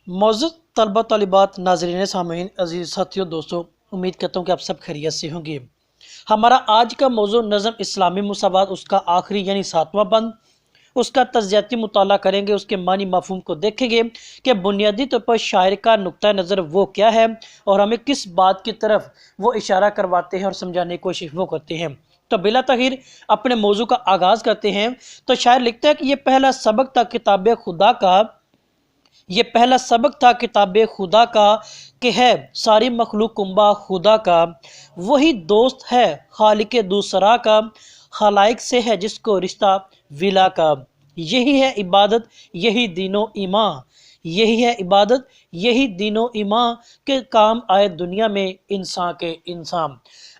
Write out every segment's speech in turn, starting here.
معزز طلبہ طالبات ناظرین سامعین عزیز ساتھیوں دوستوں، امید کرتا ہوں کہ آپ سب خیریت سے ہوں گے۔ ہمارا آج کا موضوع نظم اسلامی مساوات، اس کا آخری یعنی 7واں بند، اس کا تجزیاتی مطالعہ کریں گے، اس کے معنی مفہوم کو دیکھیں گے کہ بنیادی طور پر شاعر کا نقطہ نظر وہ کیا ہے اور ہمیں کس بات کی طرف وہ اشارہ کرواتے ہیں اور سمجھانے کی کوشش وہ کرتے ہیں۔ تو بلا تاخیر اپنے موضوع کا آغاز کرتے ہیں۔ تو شاعر لکھتا ہے کہ یہ پہلا سبق تھا کتاب خدا کا کہ ہے ساری مخلوق کنبہ خدا کا، وہی دوست ہے خالق دوسرا کا، خلائق سے ہے جس کو رشتہ ولا کا، یہی ہے عبادت یہی دین و ایمان، یہی ہے عبادت یہی دین و ایمان کے کام آئے دنیا میں انسان کے انسان۔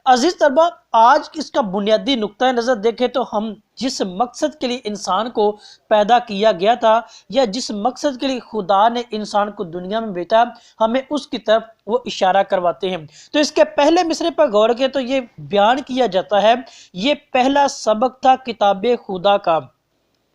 عزیز طلبہ، آج اس کا بنیادی نقطہ نظر دیکھیں تو ہم جس مقصد کے لیے انسان کو پیدا کیا گیا تھا یا جس مقصد کے لیے خدا نے انسان کو دنیا میں بھیجا، ہمیں اس کی طرف وہ اشارہ کرواتے ہیں۔ تو اس کے پہلے مصرعے پر غور کریں تو یہ بیان کیا جاتا ہے، یہ پہلا سبق تھا کتاب خدا کا،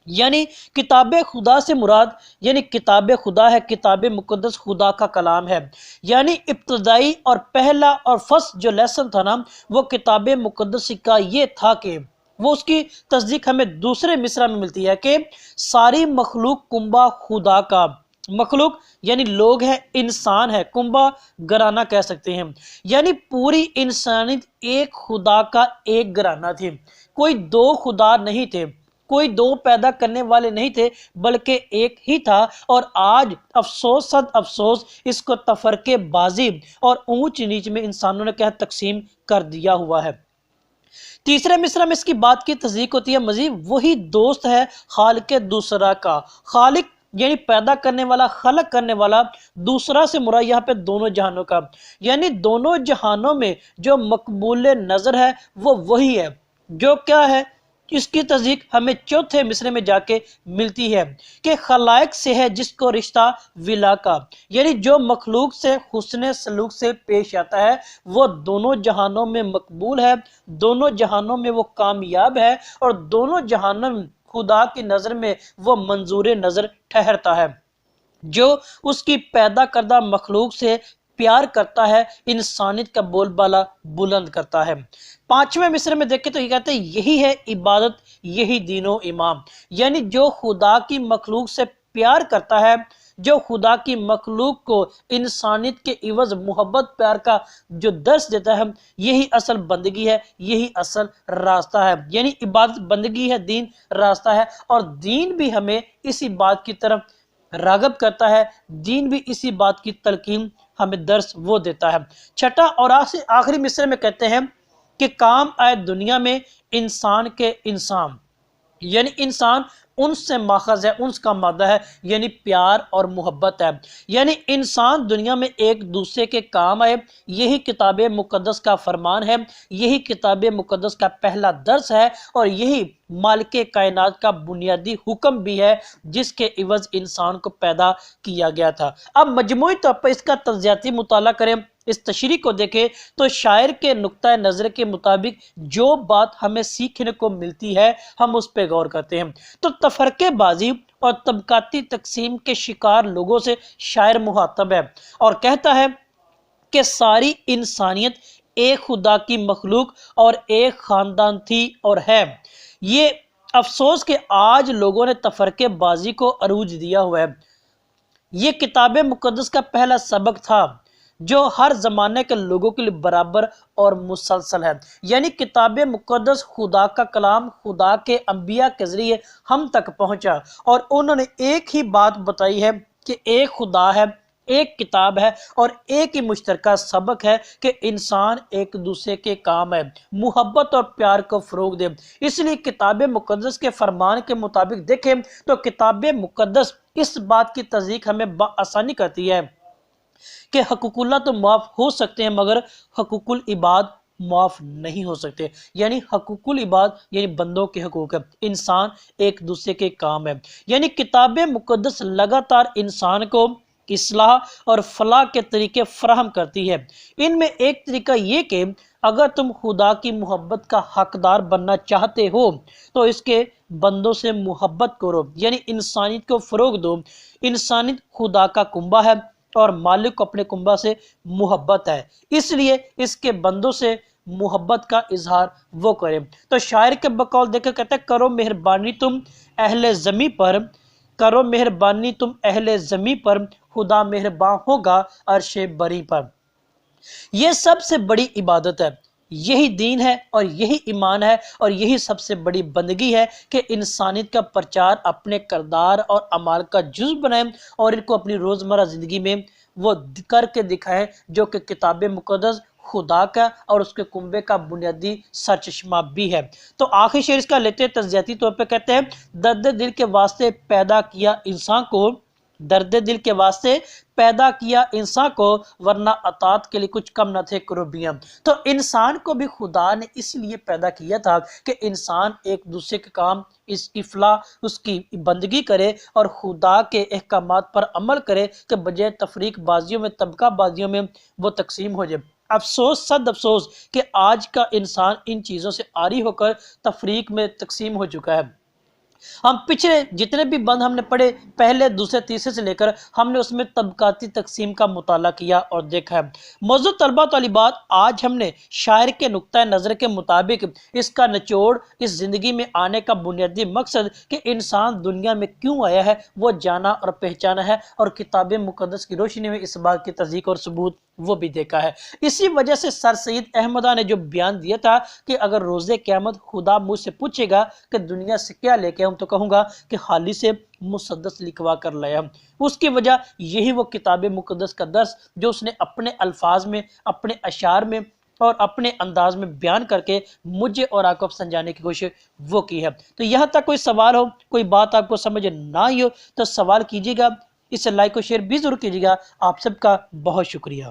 یعنی کتاب خدا سے مراد یعنی کتاب خدا ہے، کتاب مقدس خدا کا کلام ہے، یعنی ابتدائی اور پہلا اور فرسٹ جو لیسن تھا نا، وہ کتاب مقدس کا یہ تھا کہ وہ اس کی تصدیق ہمیں دوسرے مصرع میں ملتی ہے کہ ساری مخلوق کنبہ خدا کا، مخلوق یعنی لوگ ہیں، انسان ہے، کنبہ گھرانہ کہہ سکتے ہیں، یعنی پوری انسانیت ایک خدا کا ایک گھرانہ تھی، کوئی دو خدا نہیں تھے، کوئی دو پیدا کرنے والے نہیں تھے، بلکہ ایک ہی تھا۔ اور آج افسوس صد افسوس اس کو تفرقے بازی اور اونچ نیچ میں انسانوں نے تقسیم کر دیا ہوا ہے۔ تیسرے مصرع میں اس کی بات کی تصدیق ہوتی ہے مزید، وہی دوست ہے خالق دوسرا کا، خالق یعنی پیدا کرنے والا، خلق کرنے والا، دوسرا سے مراد یہاں پہ دونوں جہانوں کا، یعنی دونوں جہانوں میں جو مقبول نظر ہے وہ وہی ہے، جو کیا ہے اس کی تصدیق ہمیں چوتھے مصرعے میں جا کے ملتی ہے کہ خلائق سے ہے جس کو رشتہ ولا کا، یعنی جو مخلوق سے حسن سلوک سے پیش آتا ہے وہ دونوں جہانوں میں مقبول ہے، دونوں جہانوں میں وہ کامیاب ہے اور دونوں جہانوں میں خدا کی نظر میں وہ منظور نظر ٹھہرتا ہے۔ جو اس کی پیدا کردہ مخلوق سے پیار کرتا ہے، انسانیت کا بول بالا بلند کرتا ہے۔ پانچویں مصرعے میں دیکھیں تو یہ کہتے ہیں یہی ہے عبادت یہی دین و ایمان، یعنی جو خدا کی مخلوق سے پیار کرتا ہے، جو خدا کی مخلوق کو انسانیت کے عوض محبت پیار کا جو درس دیتا ہے، یہی اصل بندگی ہے، یہی اصل راستہ ہے، یعنی عبادت بندگی ہے، دین راستہ ہے، اور دین بھی ہمیں اسی بات کی طرف راغب کرتا ہے، دین بھی اسی بات کی تلقین ہمیں درس وہ دیتا ہے۔ چھٹا اور آخری مصرعے میں کہتے ہیں کہ کام آئے دنیا میں انسان کے انسان، یعنی انسان انس سے ماخذ ہے، انس کا مادہ ہے، یعنی پیار اور محبت ہے، یعنی انسان دنیا میں ایک دوسرے کے کام آئے، یہی کتاب مقدس کا فرمان ہے، یہی کتاب مقدس کا پہلا درس ہے اور یہی مالک کائنات کا بنیادی حکم بھی ہے جس کے عوض انسان کو پیدا کیا گیا تھا۔ اب مجموعی طور پر اس کا تجزیاتی مطالعہ کریں، اس تشریح کو دیکھیں تو شاعر کے نقطہ نظر کے مطابق جو بات ہمیں سیکھنے کو ملتی ہے ہم اس پہ غور کرتے ہیں۔ تو تفرقے بازی اور طبقاتی تقسیم کے شکار لوگوں سے شاعر مخاطب ہے اور کہتا ہے کہ ساری انسانیت ایک خدا کی مخلوق اور ایک خاندان تھی اور ہے۔ یہ افسوس کہ آج لوگوں نے تفرقے بازی کو عروج دیا ہوا ہے۔ یہ کتاب مقدس کا پہلا سبق تھا جو ہر زمانے کے لوگوں کے لیے برابر اور مسلسل ہے، یعنی کتاب مقدس خدا کا کلام خدا کے انبیاء کے ذریعے ہم تک پہنچا اور انہوں نے ایک ہی بات بتائی ہے کہ ایک خدا ہے، ایک کتاب ہے اور ایک ہی مشترکہ سبق ہے کہ انسان ایک دوسرے کے کام ہے، محبت اور پیار کو فروغ دے۔ اس لیے کتاب مقدس کے فرمان کے مطابق دیکھیں تو کتاب مقدس اس بات کی تصدیق ہمیں بآسانی کرتی ہے کہ حقوق اللہ تو معاف ہو سکتے ہیں مگر حقوق العباد معاف نہیں ہو سکتے، یعنی حقوق العباد یعنی بندوں کے حقوق ہے، انسان ایک دوسرے کے کام ہے، یعنی کتاب مقدس لگاتار انسان کو اصلاح اور فلاح کے طریقے فراہم کرتی ہے۔ ان میں ایک طریقہ یہ کہ اگر تم خدا کی محبت کا حقدار بننا چاہتے ہو تو اس کے بندوں سے محبت کرو، یعنی انسانیت کو فروغ دو۔ انسانیت خدا کا کنبہ ہے اور مالک کو اپنے کنبہ سے محبت ہے، اس لیے اس کے بندوں سے محبت کا اظہار وہ کرے۔ تو شاعر کے بقول دیکھیں، کہتے ہیں کرو مہربانی تم اہل زمیں پر، کرو مہربانی تم اہل زمیں پر، خدا مہربان ہوگا عرش بری پر۔ یہ سب سے بڑی عبادت ہے، یہی دین ہے اور یہی ایمان ہے اور یہی سب سے بڑی بندگی ہے کہ انسانیت کا پرچار اپنے کردار اور اعمال کا جزو بنائیں اور ان کو اپنی روزمرہ زندگی میں وہ کر کے دکھائیں، جو کہ کتاب مقدس خدا کا اور اس کے کنبے کا بنیادی سرچشمہ بھی ہے۔ تو آخری شعر اس کا لیتے ہیں تجزیاتی طور پہ، کہتے ہیں درد دل کے واسطے پیدا کیا انسان کو، درد دل کے واسطے پیدا کیا انسان کو، ورنہ اطاعت کے لیے کچھ کم نہ تھے کروبیاں۔ تو انسان کو بھی خدا نے اس لیے پیدا کیا تھا کہ انسان ایک دوسرے کے کام، اس کی فلاح، اس کی بندگی کرے اور خدا کے احکامات پر عمل کرے، کہ بجائے تفریق بازیوں میں، طبقہ بازیوں میں وہ تقسیم ہو جائے۔ افسوس، صد افسوس کہ آج کا انسان ان چیزوں سے عاری ہو کر تفریق میں تقسیم ہو چکا ہے۔ ہم پچھلے جتنے بھی بند ہم نے پڑھے، پہلے، دوسرے، تیسرے سے لے کر، ہم نے اس میں طبقاتی تقسیم کا مطالعہ کیا اور دیکھا ہے۔ موضوع طلبہ طالبات، آج ہم نے شاعر کے نقطہ نظر کے مطابق اس کا نچوڑ، اس زندگی میں آنے کا بنیادی مقصد کہ انسان دنیا میں کیوں آیا ہے وہ جانا اور پہچانا ہے، اور کتاب مقدس کی روشنی میں اس بات کی تصدیق اور ثبوت وہ بھی دیکھا ہے۔ اسی وجہ سے سر سید احمدہ نے جو بیان دیا تھا کہ اگر روز قیامت خدا مجھ سے پوچھے گا کہ دنیا سے کیا لے کے آؤں، تو کہوں گا کہ خالی سے مسدس لکھوا کر لایا ہوں۔ اس کی وجہ یہی وہ کتاب مقدس کا درس جو اس نے اپنے الفاظ میں، اپنے اشعار میں اور اپنے انداز میں بیان کر کے مجھے اور آپ کو سمجھانے کی کوشش وہ کی ہے۔ تو یہاں تک کوئی سوال ہو، کوئی بات آپ کو سمجھ نہ آئی ہو تو سوال کیجیے گا، اسے لائک و شیئر بھی ضرور کیجیے گا۔ آپ سب کا بہت شکریہ۔